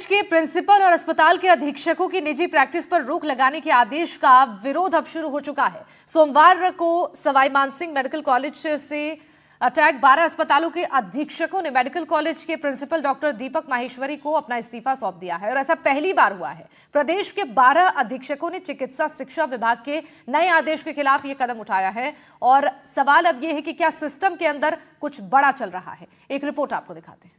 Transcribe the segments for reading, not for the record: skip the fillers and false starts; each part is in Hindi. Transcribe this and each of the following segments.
के प्रिंसिपल और अस्पताल के अधीक्षकों की निजी प्रैक्टिस पर रोक लगाने के आदेश का विरोध अब शुरू हो चुका है। सोमवार को सवाई मानसिंह मेडिकल कॉलेज से अटैक 12 अस्पतालों के अधीक्षकों ने मेडिकल कॉलेज के प्रिंसिपल डॉक्टर दीपक माहेश्वरी को अपना इस्तीफा सौंप दिया है और ऐसा पहली बार हुआ है। प्रदेश के 12 अधीक्षकों ने चिकित्सा शिक्षा विभाग के नए आदेश के खिलाफ यह कदम उठाया है और सवाल अब यह है कि क्या सिस्टम के अंदर कुछ बड़ा चल रहा है। एक रिपोर्ट आपको दिखाते हैं।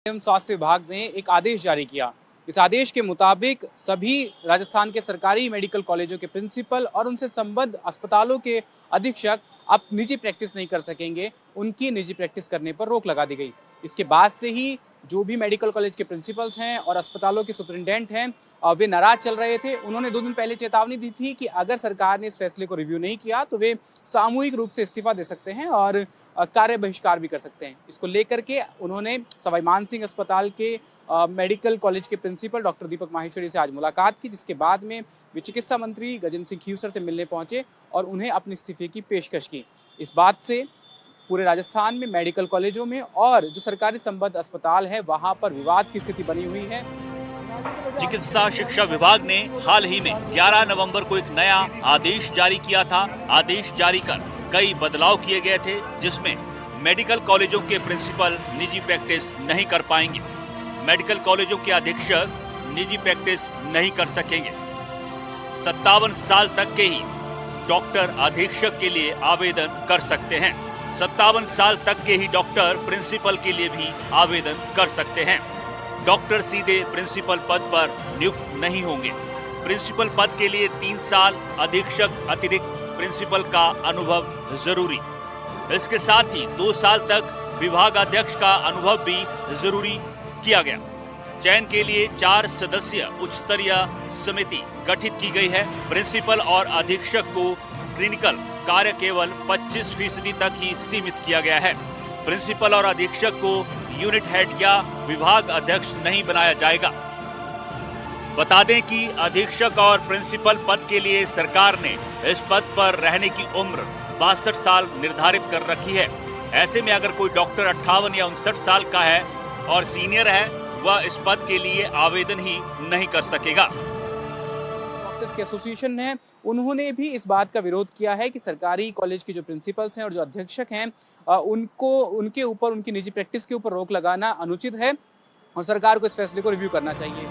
स्वास्थ्य विभाग ने एक आदेश जारी किया। इस आदेश के मुताबिक सभी राजस्थान के सरकारी मेडिकल कॉलेजों के प्रिंसिपल और उनसे संबद्ध अस्पतालों के अधीक्षक अब निजी प्रैक्टिस नहीं कर सकेंगे। उनकी निजी प्रैक्टिस करने पर रोक लगा दी गई। इसके बाद से ही जो भी मेडिकल कॉलेज के प्रिंसिपल्स हैं और अस्पतालों के सुपरिटेंडेंट हैं वे नाराज चल रहे थे। उन्होंने 2 दिन पहले चेतावनी दी थी कि अगर सरकार ने इस फैसले को रिव्यू नहीं किया तो वे सामूहिक रूप से इस्तीफा दे सकते हैं और कार्य बहिष्कार भी कर सकते हैं। इसको लेकर के उन्होंने सवाई मानसिंह अस्पताल के मेडिकल कॉलेज के प्रिंसिपल डॉक्टर दीपक माहेश्वरी से आज मुलाकात की, जिसके बाद में वे चिकित्सा मंत्री गजेंद्र सिंह खीवसर से मिलने पहुंचे और उन्हें अपने इस्तीफे की पेशकश की। इस बात से पूरे राजस्थान में मेडिकल कॉलेजों में और जो सरकारी संबद्ध अस्पताल है वहां पर विवाद की स्थिति बनी हुई है। चिकित्सा शिक्षा विभाग ने हाल ही में 11 नवंबर को एक नया आदेश जारी किया था। आदेश जारी कर कई बदलाव किए गए थे, जिसमें मेडिकल कॉलेजों के प्रिंसिपल निजी प्रैक्टिस नहीं कर पाएंगे, मेडिकल कॉलेजों के अधीक्षक निजी प्रैक्टिस नहीं कर सकेंगे। 57 साल तक के ही डॉक्टर अधीक्षक के लिए आवेदन कर सकते हैं। 57 साल तक के ही डॉक्टर प्रिंसिपल के लिए भी आवेदन कर सकते हैं। डॉक्टर सीधे प्रिंसिपल पद पर नियुक्त नहीं होंगे। प्रिंसिपल पद के लिए 3 साल अधीक्षक अतिरिक्त प्रिंसिपल का अनुभव जरूरी। इसके साथ ही 2 साल तक विभाग अध्यक्ष का अनुभव भी जरूरी किया गया। चयन के लिए 4 सदस्यीय उच्च स्तरीय समिति गठित की गई है। प्रिंसिपल और अधीक्षक को क्लिनिकल कार्य केवल 25% तक ही सीमित किया गया है। प्रिंसिपल और अधीक्षक को यूनिट हेड या विभाग अध्यक्ष नहीं बनाया जाएगा। बता दें कि अधीक्षक और प्रिंसिपल पद के लिए सरकार ने इस पद पर रहने की उम्र 62 साल निर्धारित कर रखी है। ऐसे में अगर कोई डॉक्टर 58 या 59 साल का है और सीनियर है, वह इस पद के लिए आवेदन ही नहीं कर सकेगा। डॉक्टर्स के एसोसिएशन है, उन्होंने भी इस बात का विरोध किया है कि सरकारी कॉलेज के जो प्रिंसिपल्स हैं और जो अधीक्षक हैं उनके ऊपर उनकी निजी प्रैक्टिस के ऊपर रोक लगाना अनुचित है और सरकार को इस फैसले को रिव्यू करना चाहिए।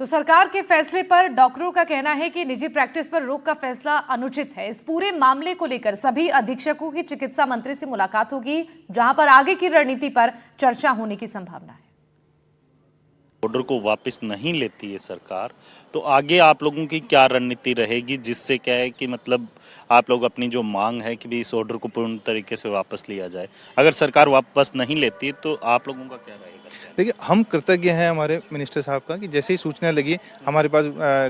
तो सरकार के फैसले पर डॉक्टरों का कहना है कि निजी प्रैक्टिस पर रोक का फैसला अनुचित है। इस पूरे मामले को लेकर सभी अधीक्षकों की चिकित्सा मंत्री से मुलाकात होगी, जहां पर आगे की रणनीति पर चर्चा होने की संभावना है। ऑर्डर को वापस नहीं लेती है सरकार, तो आगे आप लोगों की क्या रणनीति रहेगी, जिससे क्या है कि मतलब आप लोग अपनी जो मांग है कि भी इस ऑर्डर को पूर्ण तरीके से वापस लिया जाए, अगर सरकार वापस नहीं लेती तो आप लोगों का क्या रहेगा? देखिए, हम कृतज्ञ हैं हमारे मिनिस्टर साहब का कि जैसे ही सूचना लगी हमारे पास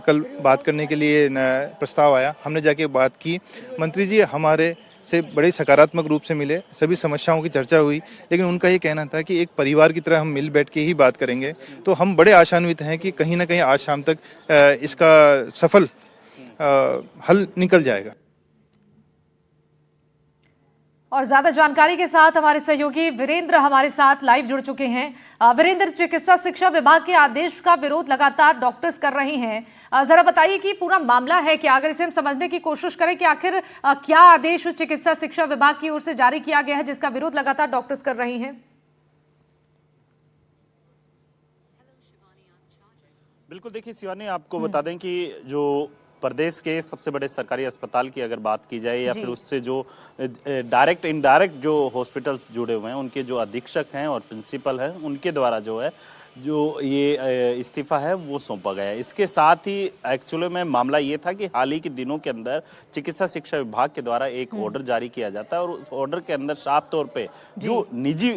कल बात करने के लिए प्रस्ताव आया, हमने जाके बात की। मंत्री जी हमारे से बड़े सकारात्मक रूप से मिले, सभी समस्याओं की चर्चा हुई, लेकिन उनका ये कहना था कि एक परिवार की तरह हम मिल बैठ के ही बात करेंगे। तो हम बड़े आशान्वित हैं कि कहीं ना कहीं आज शाम तक इसका सफल हल निकल जाएगा। और ज्यादा जानकारी के साथ हमारे सहयोगी वीरेंद्र हमारे साथ लाइव जुड़ चुके हैं। वीरेंद्र, चिकित्सा शिक्षा विभाग के आदेश का विरोध लगातार डॉक्टर्स कर रहे हैं। जरा बताइए कि पूरा मामला है क्या, अगर इसे हम समझने की कोशिश करें कि आखिर क्या आदेश चिकित्सा शिक्षा विभाग की ओर से जारी किया गया है जिसका विरोध लगातार डॉक्टर्स कर रही हैं। बिल्कुल, देखिए शिवानी, आपको बता दें कि जो प्रदेश के सबसे बड़े सरकारी अस्पताल की अगर बात की जाए या फिर उससे जो डायरेक्ट इनडायरेक्ट जो हॉस्पिटल्स जुड़े हुए हैं, उनके जो अधीक्षक हैं और प्रिंसिपल हैं, उनके द्वारा जो ये इस्तीफा है वो सौंपा गया है। इसके साथ ही एक्चुअली में मामला ये था कि हाल ही के दिनों के अंदर चिकित्सा शिक्षा विभाग के द्वारा एक ऑर्डर जारी किया जाता है और उस ऑर्डर के अंदर साफ तौर पे जो निजी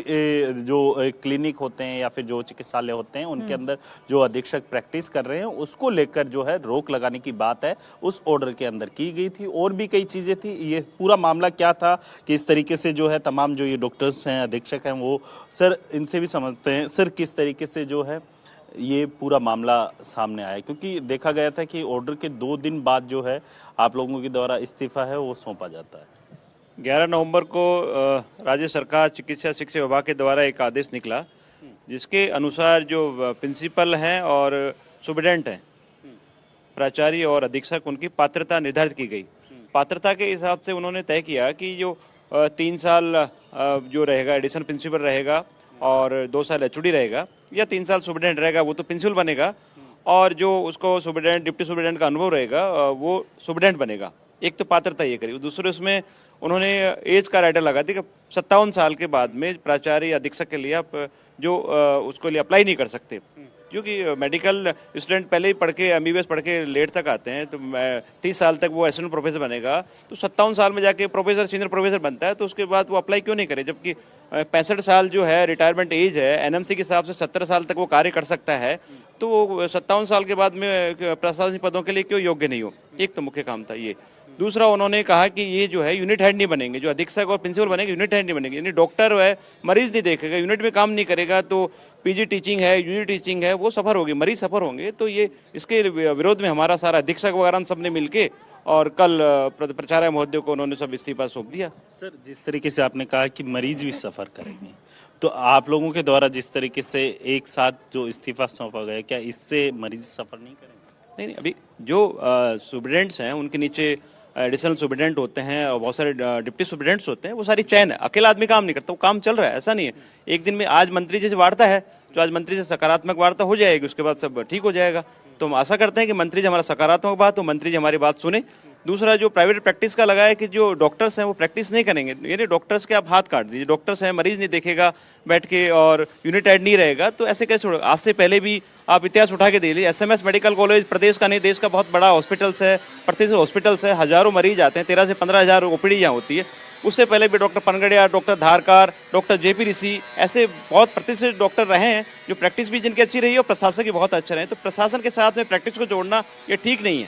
जो क्लिनिक होते हैं या फिर जो चिकित्सालय होते हैं उनके अंदर जो अधीक्षक प्रैक्टिस कर रहे हैं उसको लेकर जो है रोक लगाने की बात है उस ऑर्डर के अंदर की गई थी। और भी कई चीजें थी। ये पूरा मामला क्या था कि इस तरीके से जो है तमाम जो ये डॉक्टर्स हैं, अधीक्षक हैं, वो सर इनसे भी समझते हैं सर किस तरीके से जो है ये पूरा मामला सामने आया, क्योंकि देखा गया था कि ऑर्डर के 2 दिन बाद जो है आप लोगों के द्वारा इस्तीफा है वो सौंपा जाता है। 11 नवंबर को राज्य सरकार चिकित्सा शिक्षा विभाग के द्वारा एक आदेश निकला जिसके अनुसार जो प्रिंसिपल हैं और सुप्रिटेंडेंट हैं, प्राचार्य और अधीक्षक, उनकी पात्रता निर्धारित की गई। पात्रता के हिसाब से उन्होंने तय किया कि जो 3 साल जो रहेगा एडिशनल प्रिंसिपल रहेगा और 2 साल एचओडी रहेगा या 3 साल सुप्रिटेंडेंट रहेगा वो तो प्रिंसिपल बनेगा, और जो उसको सुप्रिटेंडेंट डिप्टी सुप्रिटेंडेंट का अनुभव रहेगा वो सुप्रिटेंडेंट बनेगा। एक तो पात्रता ये करी। दूसरे उसमें उन्होंने एज का राइडर लगा दी कि 57 साल के बाद में प्राचार्य या अधीक्षक के लिए आप जो उसको लिए अप्लाई नहीं कर सकते, क्योंकि मेडिकल स्टूडेंट पहले ही पढ़ के एमबीबीएस पढ़ के लेट तक आते हैं, तो 30 साल तक वो असिस्टेंट प्रोफेसर बनेगा, तो 57 साल में जाके प्रोफेसर सीनियर प्रोफेसर बनता है, तो उसके बाद वो अप्लाई क्यों नहीं करे, जबकि 65 साल जो है रिटायरमेंट एज है एनएमसी के हिसाब से 70 साल तक वो कार्य कर सकता है, तो वो 57 साल के बाद में प्रशासनिक पदों के लिए क्यों योग्य नहीं हो। एक तो मुख्य काम था ये। दूसरा उन्होंने कहा कि ये जो है यूनिट हेड नहीं बनेंगे, जो अधीक्षक और प्रिंसिपल बनेंगे यूनिट हेड नहीं बनेंगे, यानी डॉक्टर है मरीज नहीं देखेगा, यूनिट में काम नहीं करेगा, तो पीजी टीचिंग है, यूजी टीचिंग है, वो सफर होगी, मरीज सफर होंगे। तो ये इसके विरोध में हमारा सारा अधीक्षक वगैरह सब ने मिलके और कल प्राचार्य महोदय को उन्होंने सब इस्तीफा सौंप दिया। सर, जिस तरीके से आपने कहा कि मरीज भी सफर करेंगे, तो आप लोगों के द्वारा जिस तरीके से एक साथ जो इस्तीफा सौंपा गया, क्या इससे मरीज सफर नहीं करेंगे? नहीं, अभी जो सुप्रिटेंडेंट्स हैं उनके नीचे एडिशनल सुप्रिटेंडेंट होते हैं और बहुत सारे डिप्टी सुप्रिटेंडेंट्स होते हैं, वो सारी चैन है, अकेला आदमी काम नहीं करता, वो काम चल रहा है, ऐसा नहीं है। एक दिन में आज मंत्री जी से वार्ता है, तो आज मंत्री से सकारात्मक वार्ता हो जाएगी, उसके बाद सब ठीक हो जाएगा। तो हम आशा करते हैं कि मंत्री जी हमारा सकारात्मक बात हो, मंत्री जी हमारी बात सुने। दूसरा जो प्राइवेट प्रैक्टिस का लगा है कि जो डॉक्टर्स हैं वो प्रैक्टिस नहीं करेंगे, यानी डॉक्टर्स के आप हाथ काट दीजिए, डॉक्टर्स हैं मरीज नहीं देखेगा बैठ के और यूनिट हेड नहीं रहेगा, तो ऐसे कैसे होगा। आज से पहले भी आप इतिहास उठा के दे लीजिए, एसएमएस मेडिकल कॉलेज प्रदेश का नहीं देश का बहुत बड़ा हॉस्पिटल्स है, प्रतिष्ठित हॉस्पिटल्स है, हजारों मरीज आते हैं, 13 से 15 हज़ार ओपीडी यहाँ होती है। उससे पहले भी doctor Panagariya, doctor Dharkar, doctor JP Rishi, ऐसे बहुत प्रतिष्ठित डॉक्टर रहे हैं जो प्रैक्टिस भी जिनकी अच्छी रही है और प्रशासन के बहुत अच्छे रहे। तो प्रशासन के साथ में प्रैक्टिस को जोड़ना ये ठीक नहीं है।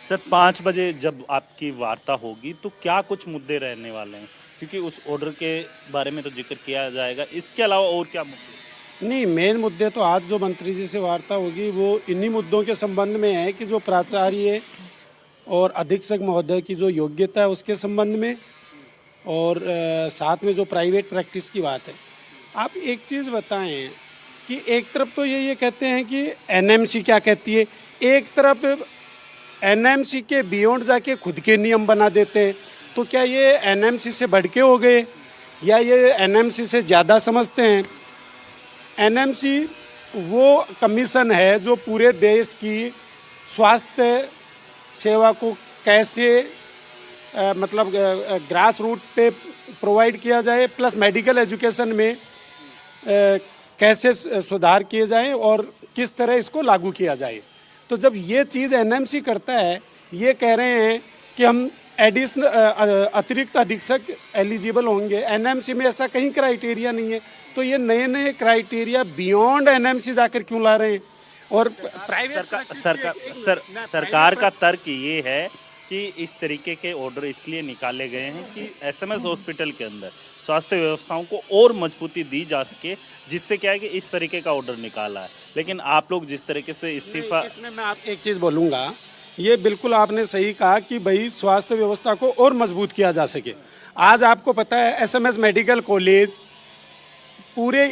सर, 5 बजे जब आपकी वार्ता होगी तो क्या कुछ मुद्दे रहने वाले हैं, क्योंकि उस ऑर्डर के बारे में तो जिक्र किया जाएगा, इसके अलावा और क्या मुद्दे? नहीं, मेन मुद्दे तो आज जो मंत्री जी से वार्ता होगी वो इन्हीं मुद्दों के संबंध में है कि जो प्राचार्य और अधीक्षक महोदय की जो योग्यता है उसके संबंध में, और साथ में जो प्राइवेट प्रैक्टिस की बात है। आप एक चीज़ बताएं कि एक तरफ तो ये कहते हैं कि एनएमसी क्या कहती है, एक तरफ एनएमसी के बियॉन्ड जाके खुद के नियम बना देते हैं, तो क्या ये एनएमसी से बढ़ के हो गए या ये एनएमसी से ज़्यादा समझते हैं? एनएमसी वो कमीशन है जो पूरे देश की स्वास्थ्य सेवा को कैसे मतलब ग्रास रूट पे प्रोवाइड किया जाए, प्लस मेडिकल एजुकेशन में कैसे सुधार किए जाएं और किस तरह इसको लागू किया जाए। तो जब ये चीज़ एनएमसी करता है, ये कह रहे हैं कि हम एडिशनल अतिरिक्त अधीक्षक एलिजिबल होंगे, एनएमसी में ऐसा कहीं क्राइटेरिया नहीं है, तो ये नए नए क्राइटेरिया बियॉन्ड एनएमसी जाकर क्यों ला रहे हैं? और प्राइवेट सरकार का तर्क ये है कि इस तरीके के ऑर्डर इसलिए निकाले गए हैं कि एसएमएस हॉस्पिटल के अंदर स्वास्थ्य व्यवस्थाओं को और मजबूती दी जा सके, जिससे क्या है कि इस तरीके का ऑर्डर निकाला है। लेकिन आप लोग जिस तरीके से इस्तीफा, इसमें मैं आप एक चीज़ बोलूँगा, ये बिल्कुल आपने सही कहा कि भाई स्वास्थ्य व्यवस्था को और मजबूत किया जा सके। आज आपको पता है एसएमएस मेडिकल कॉलेज पूरे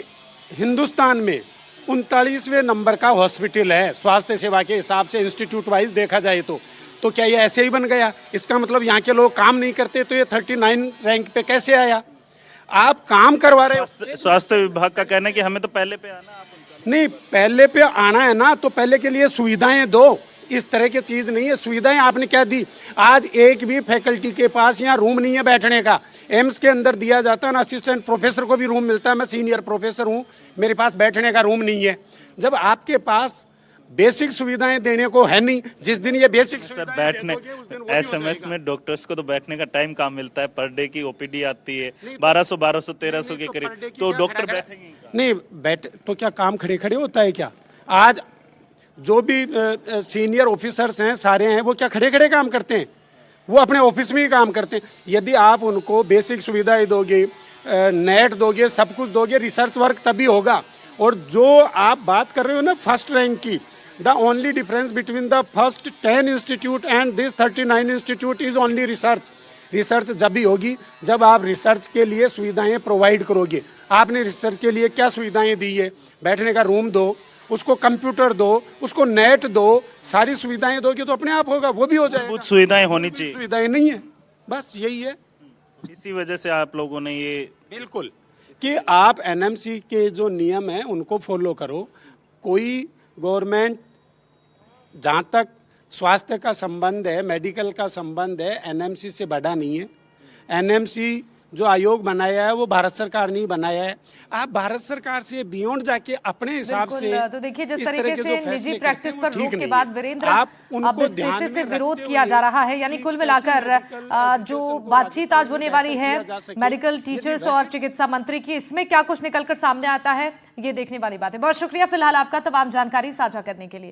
हिंदुस्तान में 39वें नंबर का हॉस्पिटल है स्वास्थ्य सेवा के हिसाब से, इंस्टीट्यूट वाइज देखा जाए तो क्या ये ऐसे ही बन गया? इसका मतलब यहाँ के लोग काम नहीं करते तो ये 39 रैंक पे कैसे आया? आप काम करवा रहे हो। स्वास्थ्य विभाग का कहना है कि हमें तो पहले पे आना, आप नहीं, पहले पे आना है ना, तो पहले के लिए सुविधाएं दो। इस तरह की चीज़ नहीं है। सुविधाएं आपने क्या दी? आज एक भी फैकल्टी के पास यहाँ रूम नहीं है बैठने का। एम्स के अंदर दिया जाता है ना, असिस्टेंट प्रोफेसर को भी रूम मिलता है। मैं सीनियर प्रोफेसर हूँ, मेरे पास बैठने का रूम नहीं है। जब आपके पास बेसिक सुविधाएं देने को है नहीं, जिस दिन ये बेसिक सर बैठने एसएमएस में डॉक्टर्स को तो बैठने का टाइम कहाँ मिलता है? पर डे की ओपीडी आती है 1200-1300 के करीब, तो डॉक्टर बैठेंगे नहीं? बैठ तो क्या काम खड़े खड़े होता है क्या? आज जो भी सीनियर ऑफिसर्स हैं सारे हैं, वो क्या खड़े खड़े काम करते हैं? वो अपने ऑफिस में ही काम करते हैं। यदि आप उनको बेसिक सुविधाएं दोगे, नेट दोगे, सब कुछ दोगे, रिसर्च वर्क तभी होगा। और जो आप बात कर रहे हो ना फर्स्ट रैंक की, the only difference between the first 10 institute and this 39 institute is only research. Research जब भी होगी जब आप रिसर्च के लिए सुविधाएं प्रोवाइड करोगे। आपने रिसर्च के लिए क्या सुविधाएं दी है? बैठने का रूम दो, उसको कंप्यूटर दो, उसको नेट दो, सारी सुविधाएं दोगे तो अपने आप होगा, वो भी हो जाएगा। सुविधाएं होनी चाहिए, सुविधाएं नहीं है, बस यही है। इसी वजह से आप लोगों ने ये बिल्कुल कि आप एनएमसी के जो नियम हैं उनको फॉलो करो। कोई गवर्नमेंट, जहाँ तक स्वास्थ्य का संबंध है, मेडिकल का संबंध है, एनएमसी से बड़ा नहीं है। एनएमसी जो आयोग बनाया है वो भारत सरकार नहीं बनाया है। आप भारत सरकार से बियॉन्ड जाके अपने हिसाब से, तो देखिए जिस इस तरीके तरह के से जो निजी फैसले प्रैक्टिस करते हैं, पर वो ठीक रोक के नहीं बाद है। वीरेंद्र आप अब उनको इस्तीफे ध्यान से में विरोध रखते किया हुए जा रहा है, यानी कि कुल कैसे मिलाकर मेडिकल जो एजुकेशन को बातचीत आज होने राजस्थान वाली में है बेहतर किया जा सके। मेडिकल यदि टीचर्स वैसे- और चिकित्सा मंत्री की, इसमें क्या कुछ निकलकर सामने आता है ये देखने वाली बात है। बहुत शुक्रिया फिलहाल आपका तमाम जानकारी साझा करने के लिए।